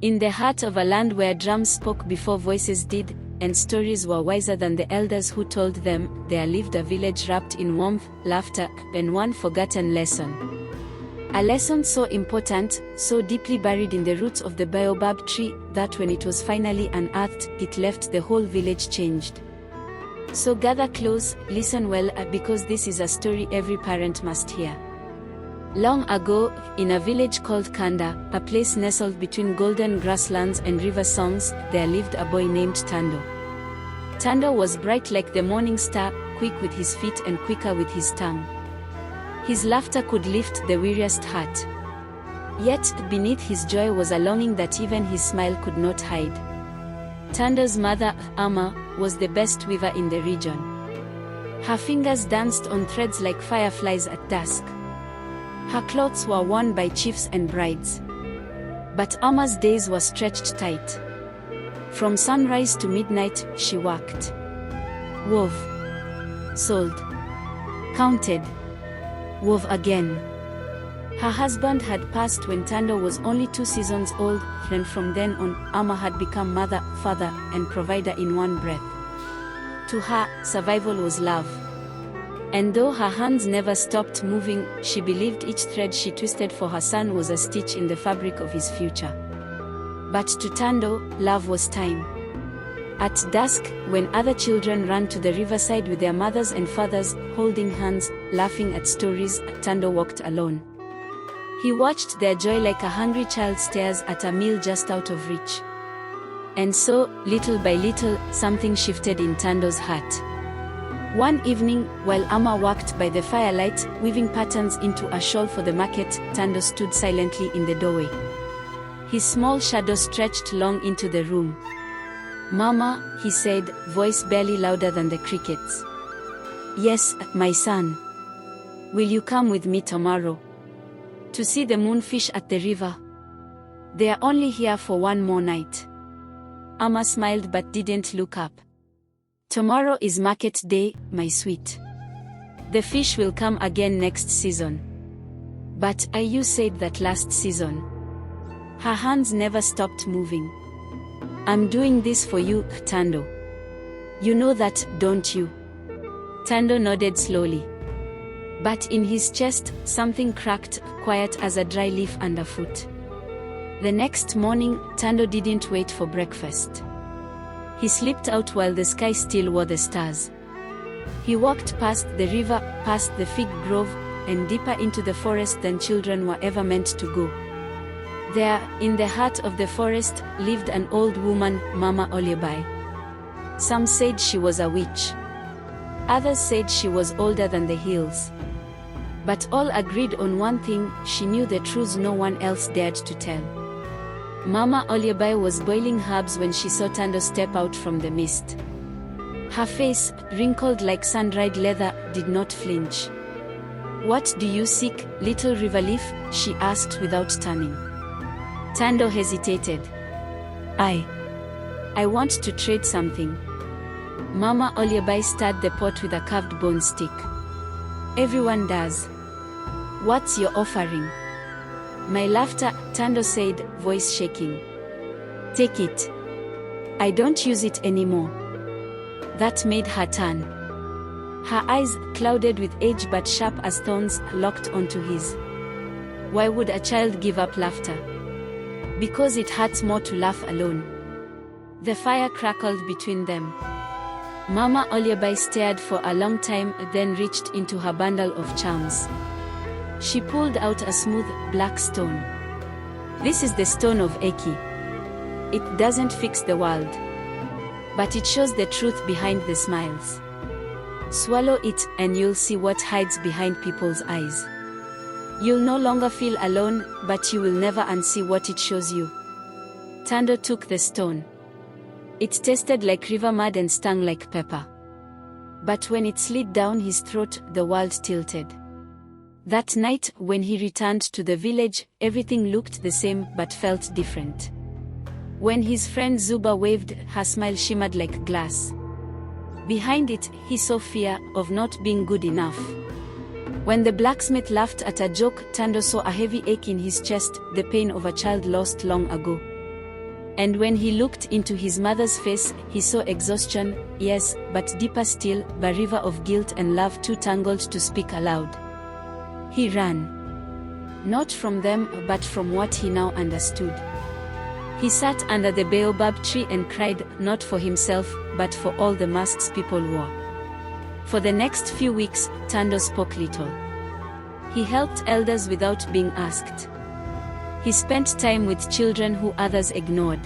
In the heart of a land where drums spoke before voices did, and stories were wiser than the elders who told them, there lived a village wrapped in warmth, laughter, and one forgotten lesson. A lesson so important, so deeply buried in the roots of the baobab tree, that when it was finally unearthed, it left the whole village changed. So gather close, listen well, because this is a story every parent must hear. Long ago, in a village called Kanda, a place nestled between golden grasslands and river songs, there lived a boy named Tando. Tando was bright like the morning star, quick with his feet and quicker with his tongue. His laughter could lift the weariest heart. Yet, beneath his joy was a longing that even his smile could not hide. Tando's mother, Amma, was the best weaver in the region. Her fingers danced on threads like fireflies at dusk. Her clothes were worn by chiefs and brides. But Amma's days were stretched tight. From sunrise to midnight, she worked. Wove. Sold. Counted. Wove again. Her husband had passed when Tando was only 2 seasons old, and from then on, Amma had become mother, father, and provider in one breath. To her, survival was love. And though her hands never stopped moving, she believed each thread she twisted for her son was a stitch in the fabric of his future. But to Tando, love was time. At dusk, when other children ran to the riverside with their mothers and fathers, holding hands, laughing at stories, Tando walked alone. He watched their joy like a hungry child stares at a meal just out of reach. And so, little by little, something shifted in Tando's heart. One evening, while Amma walked by the firelight, weaving patterns into a shawl for the market, Tando stood silently in the doorway. His small shadow stretched long into the room. "Mama," he said, voice barely louder than the crickets. "Yes, my son. Will you come with me tomorrow? To see the moonfish at the river? They are only here for one more night." Amma smiled but didn't look up. "Tomorrow is market day, my sweet. The fish will come again next season." "But you said that last season." Her hands never stopped moving. "I'm doing this for you, Tando. You know that, don't you?" Tando nodded slowly. But in his chest, something cracked, quiet as a dry leaf underfoot. The next morning, Tando didn't wait for breakfast. He slipped out while the sky still wore the stars. He walked past the river, past the fig grove, and deeper into the forest than children were ever meant to go. There, in the heart of the forest, lived an old woman, Mama Oliebai. Some said she was a witch. Others said she was older than the hills. But all agreed on one thing: she knew the truths no one else dared to tell. Mama Oliebai was boiling herbs when she saw Tando step out from the mist. Her face, wrinkled like sun-dried leather, did not flinch. "What do you seek, little river leaf?" she asked without turning. Tando hesitated. I want to trade something." Mama Oliebai stirred the pot with a carved bone stick. "Everyone does. What's your offering?" "My laughter," Tando said, voice shaking. "Take it. I don't use it anymore." That made her turn. Her eyes, clouded with age but sharp as thorns, locked onto his. Why would a child give up laughter? Because it hurts more to laugh alone. The fire crackled between them. Mama Oliebai stared for a long time, then reached into her bundle of charms. She pulled out a smooth, black stone. "This is the stone of Eki. It doesn't fix the world, but it shows the truth behind the smiles. Swallow it, and you'll see what hides behind people's eyes. You'll no longer feel alone, but you will never unsee what it shows you." Tando took the stone. It tasted like river mud and stung like pepper. But when it slid down his throat, the world tilted. That night, when he returned to the village, everything looked the same but felt different. When his friend Zuba waved, her smile shimmered like glass. Behind it, he saw fear of not being good enough. When the blacksmith laughed at a joke, Tando saw a heavy ache in his chest, the pain of a child lost long ago. And when he looked into his mother's face, he saw exhaustion, yes, but deeper still, a river of guilt and love too tangled to speak aloud. He ran. Not from them, but from what he now understood. He sat under the baobab tree and cried, not for himself, but for all the masks people wore. For the next few weeks, Tando spoke little. He helped elders without being asked. He spent time with children who others ignored.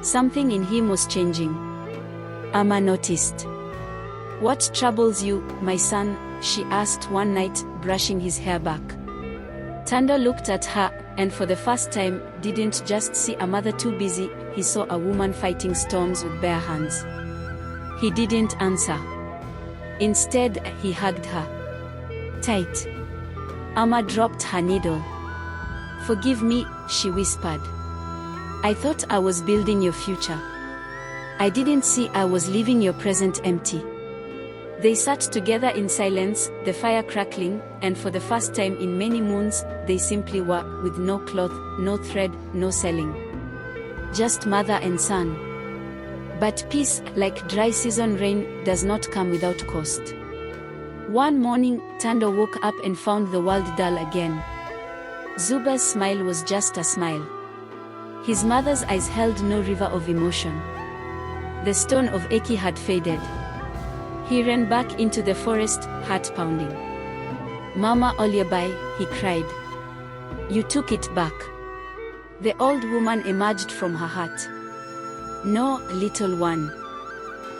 Something in him was changing. Amma noticed. "What troubles you, my son?" she asked one night, brushing his hair back. Tando looked at her, and for the first time, didn't just see a mother too busy, he saw a woman fighting storms with bare hands. He didn't answer. Instead, he hugged her tight. Amma dropped her needle. "Forgive me," she whispered. "I thought I was building your future. I didn't see I was leaving your present empty." They sat together in silence, the fire crackling, and for the first time in many moons, they simply were, with no cloth, no thread, no selling. Just mother and son. But peace, like dry season rain, does not come without cost. One morning, Tando woke up and found the world dull again. Zuba's smile was just a smile. His mother's eyes held no river of emotion. The stone of Eki had faded. He ran back into the forest, heart pounding. "Mama Olyabai," he cried. "You took it back." The old woman emerged from her hut. "No, little one.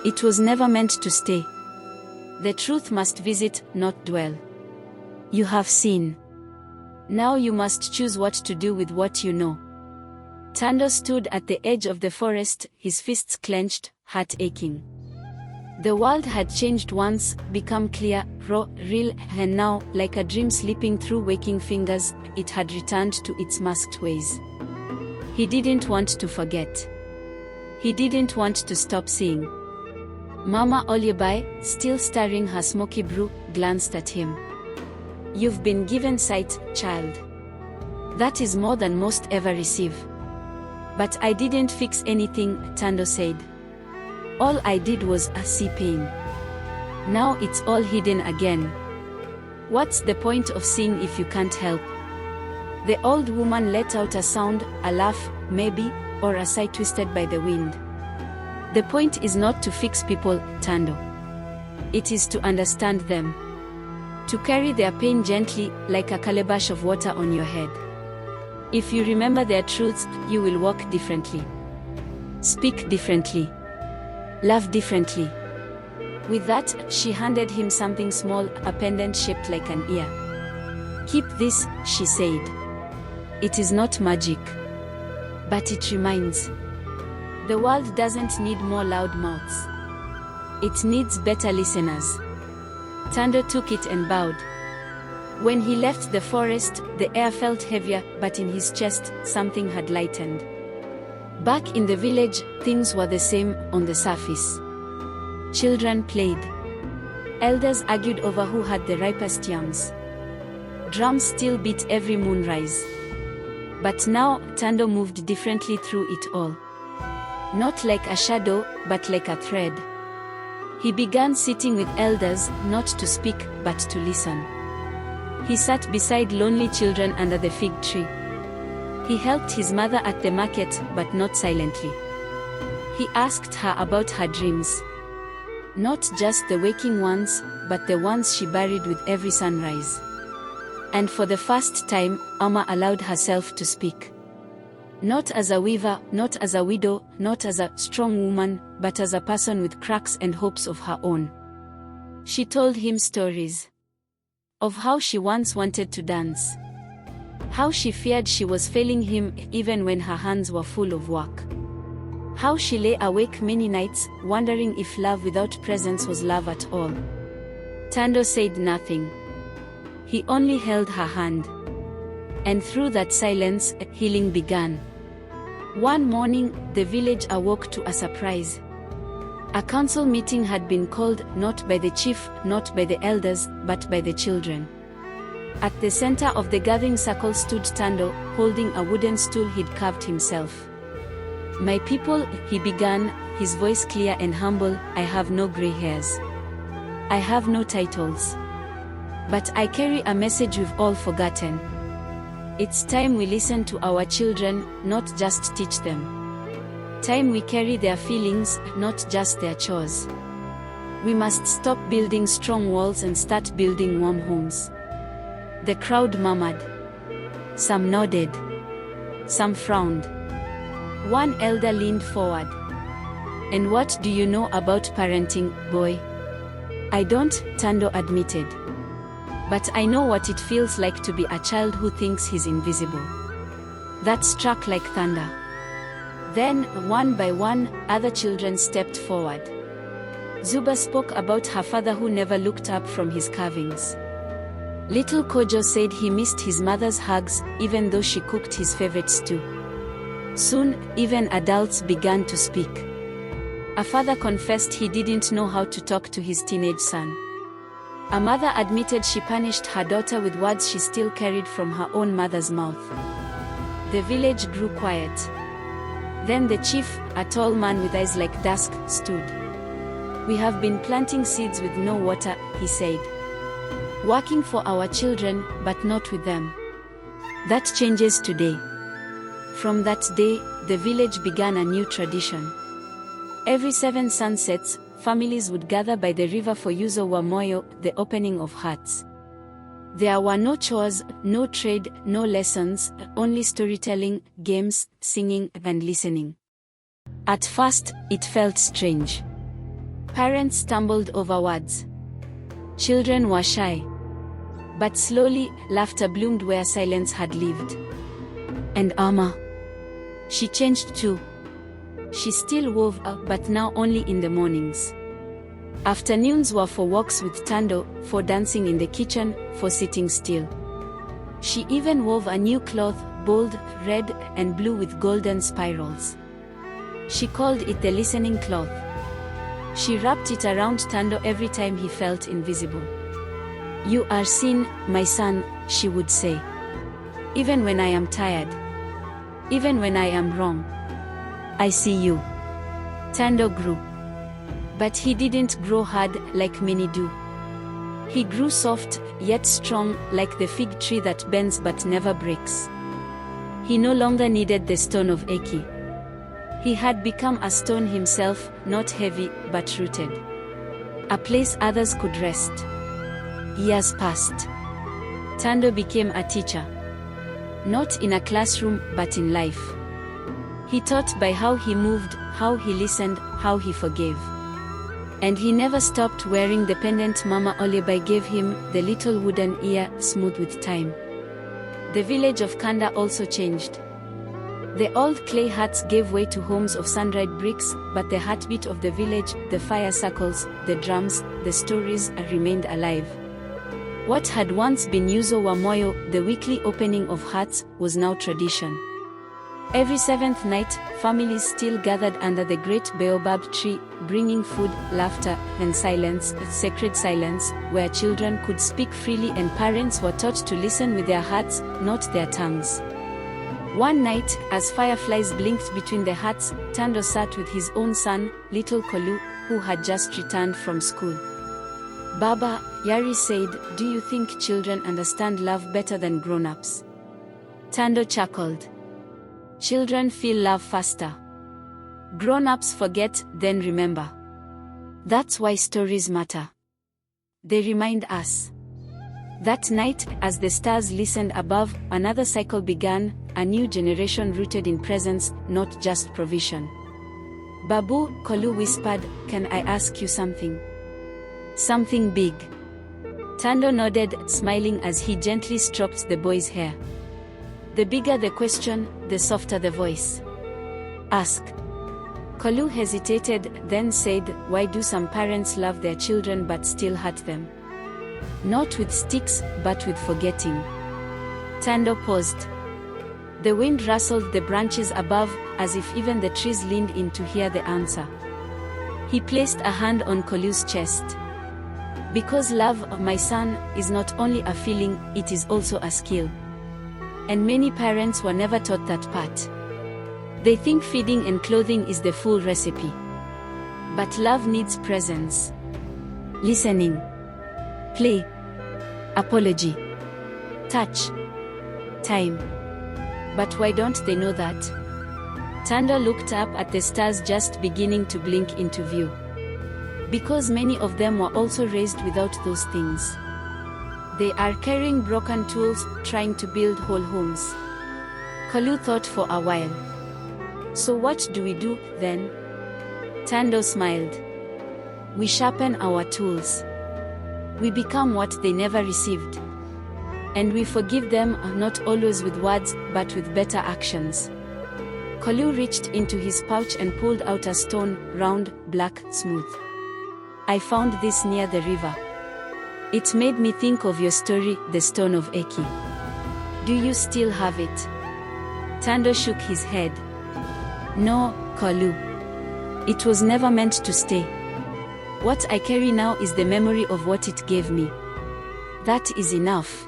It was never meant to stay. The truth must visit, not dwell. You have seen. Now you must choose what to do with what you know." Tando stood at the edge of the forest, his fists clenched, heart aching. The world had changed once, become clear, raw, real, and now, like a dream slipping through waking fingers, it had returned to its masked ways. He didn't want to forget. He didn't want to stop seeing. Mama Olyabai, still stirring her smoky brew, glanced at him. "You've been given sight, child. That is more than most ever receive." "But I didn't fix anything," Tando said. "All I did was see pain. Now it's all hidden again. What's the point of seeing if you can't help?" The old woman let out a sound, a laugh, maybe, or a sigh twisted by the wind. "The point is not to fix people, Tando. It is to understand them. To carry their pain gently, like a calabash of water on your head. If you remember their truths, you will walk differently. Speak differently. Love differently." With that, she handed him something small, a pendant shaped like an ear. "Keep this," she said. "It is not magic. But it reminds. The world doesn't need more loud mouths. It needs better listeners." Tando took it and bowed. When he left the forest, the air felt heavier, but in his chest, something had lightened. Back in the village, things were the same, on the surface. Children played. Elders argued over who had the ripest yams. Drums still beat every moonrise. But now, Tando moved differently through it all. Not like a shadow, but like a thread. He began sitting with elders, not to speak, but to listen. He sat beside lonely children under the fig tree. He helped his mother at the market, but not silently. He asked her about her dreams. Not just the waking ones, but the ones she buried with every sunrise. And for the first time, Amma allowed herself to speak. Not as a weaver, not as a widow, not as a strong woman, but as a person with cracks and hopes of her own. She told him stories. Of how she once wanted to dance. How she feared she was failing him even when her hands were full of work. How she lay awake many nights, wondering if love without presence was love at all. Tando said nothing. He only held her hand. And through that silence, healing began. One morning, the village awoke to a surprise. A council meeting had been called, not by the chief, not by the elders, but by the children. At the center of the gathering circle stood Tando, holding a wooden stool he'd carved himself. My people, he began, his voice clear and humble, I have no gray hairs. I have no titles. But I carry a message we've all forgotten. It's time we listen to our children, not just teach them. Time we carry their feelings, not just their chores. We must stop building strong walls and start building warm homes. The crowd murmured. Some nodded. Some frowned. One elder leaned forward. And what do you know about parenting, boy? I don't, Tando admitted. But I know what it feels like to be a child who thinks he's invisible. That struck like thunder. Then, one by one, other children stepped forward. Zuba spoke about her father who never looked up from his carvings. Little Kojo said he missed his mother's hugs, even though she cooked his favorite stew. Soon, even adults began to speak. A father confessed he didn't know how to talk to his teenage son. A mother admitted she punished her daughter with words she still carried from her own mother's mouth. The village grew quiet. Then the chief, a tall man with eyes like dusk, stood. We have been planting seeds with no water, he said. Working for our children, but not with them. That changes today. From that day, the village began a new tradition. Every 7 sunsets, families would gather by the river for Yuzo wa Moyo, the opening of hearts. There were no chores, no trade, no lessons, only storytelling, games, singing, and listening. At first, it felt strange. Parents stumbled over words. Children were shy. But slowly, laughter bloomed where silence had lived. And Amma. She changed too. She still wove, but now only in the mornings. Afternoons were for walks with Tando, for dancing in the kitchen, for sitting still. She even wove a new cloth, bold, red, and blue with golden spirals. She called it the listening cloth. She wrapped it around Tando every time he felt invisible. You are seen, my son, she would say. Even when I am tired. Even when I am wrong. I see you. Tando grew. But he didn't grow hard like many do. He grew soft, yet strong, like the fig tree that bends but never breaks. He no longer needed the stone of Eki. He had become a stone himself, not heavy, but rooted. A place others could rest. Years passed. Tando became a teacher. Not in a classroom, but in life. He taught by how he moved, how he listened, how he forgave. And he never stopped wearing the pendant Mama Olebai gave him, the little wooden ear, smooth with time. The village of Kanda also changed. The old clay huts gave way to homes of sun-dried bricks, but the heartbeat of the village, the fire circles, the drums, the stories, remained alive. What had once been Yuzo wa Moyo, the weekly opening of hearts, was now tradition. Every 7th night, families still gathered under the great baobab tree, bringing food, laughter, and silence, sacred silence, where children could speak freely and parents were taught to listen with their hearts, not their tongues. One night, as fireflies blinked between the huts, Tando sat with his own son, little Kolu, who had just returned from school. Baba, Yari said, do you think children understand love better than grown-ups? Tando chuckled. Children feel love faster. Grown-ups forget, then remember. That's why stories matter. They remind us. That night, as the stars listened above, another cycle began, a new generation rooted in presence, not just provision. Babu, Kolu whispered, can I ask you something? Something big. Tando nodded, smiling as he gently stroked the boy's hair. The bigger the question, the softer the voice. Ask. Kolu hesitated, then said, why do some parents love their children but still hurt them? Not with sticks, but with forgetting. Tando paused. The wind rustled the branches above, as if even the trees leaned in to hear the answer. He placed a hand on Kolu's chest. Because love, my son, is not only a feeling, it is also a skill. And many parents were never taught that part. They think feeding and clothing is the full recipe. But love needs presence. Listening. Play. Apology. Touch. Time. But why don't they know that? Tando looked up at the stars just beginning to blink into view. Because many of them were also raised without those things. They are carrying broken tools, trying to build whole homes. Kalu thought for a while. So what do we do, then? Tando smiled. We sharpen our tools. We become what they never received. And we forgive them, not always with words, but with better actions. Kalu reached into his pouch and pulled out a stone, round, black, smooth. I found this near the river. It made me think of your story, the stone of Eki. Do you still have it? Tando shook his head. No, Kalu. It was never meant to stay. What I carry now is the memory of what it gave me. That is enough.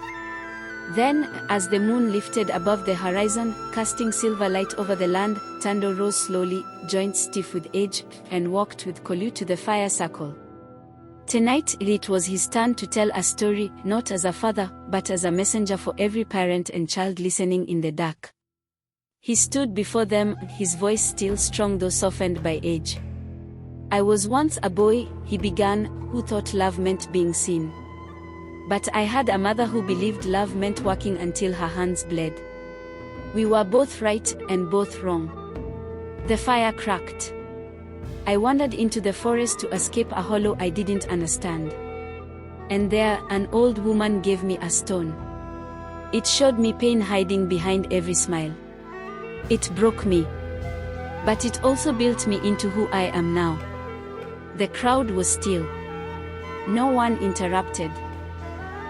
Then, as the moon lifted above the horizon, casting silver light over the land, Tando rose slowly, joints stiff with age, and walked with Kalu to the fire circle. Tonight, it was his turn to tell a story, not as a father, but as a messenger for every parent and child listening in the dark. He stood before them, his voice still strong though softened by age. I was once a boy, he began, who thought love meant being seen. But I had a mother who believed love meant working until her hands bled. We were both right and both wrong. The fire cracked. I wandered into the forest to escape a hollow I didn't understand. And there, an old woman gave me a stone. It showed me pain hiding behind every smile. It broke me. But it also built me into who I am now. The crowd was still. No one interrupted.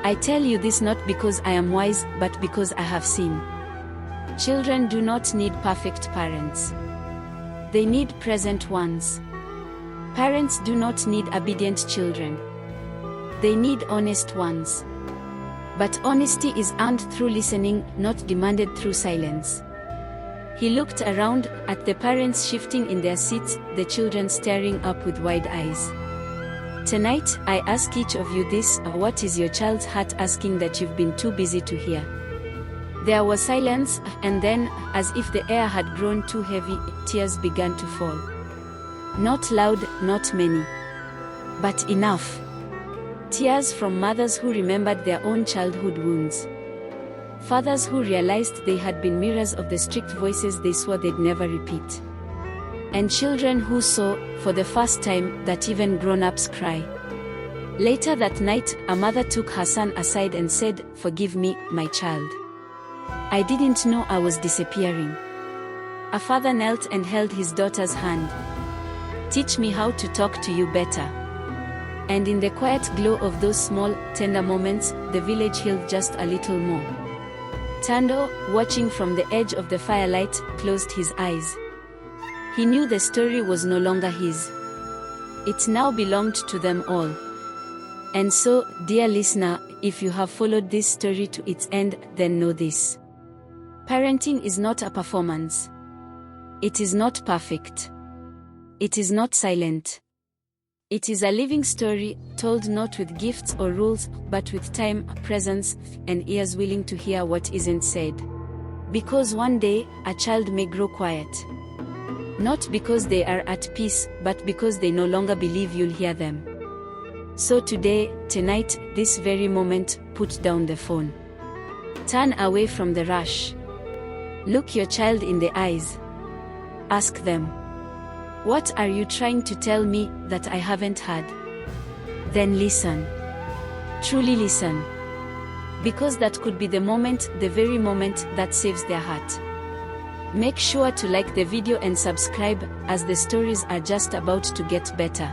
I tell you this not because I am wise, but because I have seen. Children do not need perfect parents. They need present ones. Parents do not need obedient children. They need honest ones. But honesty is earned through listening, not demanded through silence. He looked around, at the parents shifting in their seats, the children staring up with wide eyes. Tonight, I ask each of you this, what is your child's heart asking that you've been too busy to hear? There was silence, and then, as if the air had grown too heavy, tears began to fall. Not loud, not many. But enough. Tears from mothers who remembered their own childhood wounds. Fathers who realized they had been mirrors of the strict voices they swore they'd never repeat. And children who saw, for the first time, that even grown-ups cry. Later that night, a mother took her son aside and said, "Forgive me, my child. I didn't know I was disappearing." A father knelt and held his daughter's hand. "Teach me how to talk to you better." And in the quiet glow of those small, tender moments, the village healed just a little more. Tando, watching from the edge of the firelight, closed his eyes. He knew the story was no longer his. It now belonged to them all. And so, dear listener, if you have followed this story to its end, then know this. Parenting is not a performance. It is not perfect. It is not silent. It is a living story, told not with gifts or rules, but with time, presence, and ears willing to hear what isn't said. Because one day, a child may grow quiet. Not because they are at peace, but because they no longer believe you'll hear them. So today, tonight, this very moment, put down the phone. Turn away from the rush. Look your child in the eyes. Ask them, "What are you trying to tell me that I haven't heard?" Then listen. Truly listen. Because that could be the moment, the very moment, that saves their heart. Make sure to like the video and subscribe, as the stories are just about to get better.